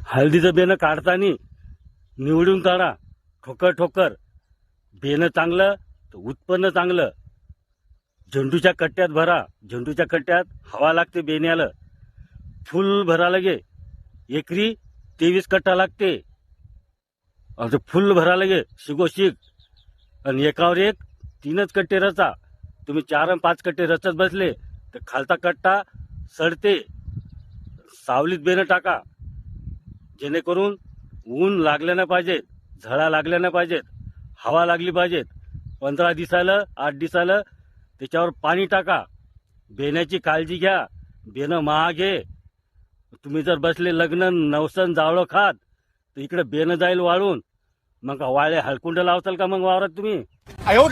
हळदीचं बेनं काढताना निवडून काढा, ठोकर ठोकर. बेनं चांगलं तर उत्पन्न चांगलं. झेंडूच्या कट्ट्यात भरा, झेंडूच्या कट्ट्यात हवा लागते बेण्याला. फुल भरा लगे एकरी 23 कट्टा लागते. आणि फुल भरा लगे शिगोशिग. आणि एकावर एक 3च कट्टे रचा. तुम्ही 4 आणि 5 कट्टे रचत बसले तर खालचा कट्टा सडते. सावलीत बेनं टाका, जेणेकरून ऊन लागलं नाही पाहिजेत, झळा लागल्या नाही पाहिजेत, हवा लागली पाहिजेत. 15 दिवसाला 8 दिवसाला त्याच्यावर पाणी टाका. बेण्याची काळजी घ्या. बेनं महाग आहे. तुम्ही जर बसले लग्न नवसन जावळं खात तर इकडे बेनं जाईल वाळून. मग वाळे हळकुंड लावताल का मग वावरात तुम्ही? बाई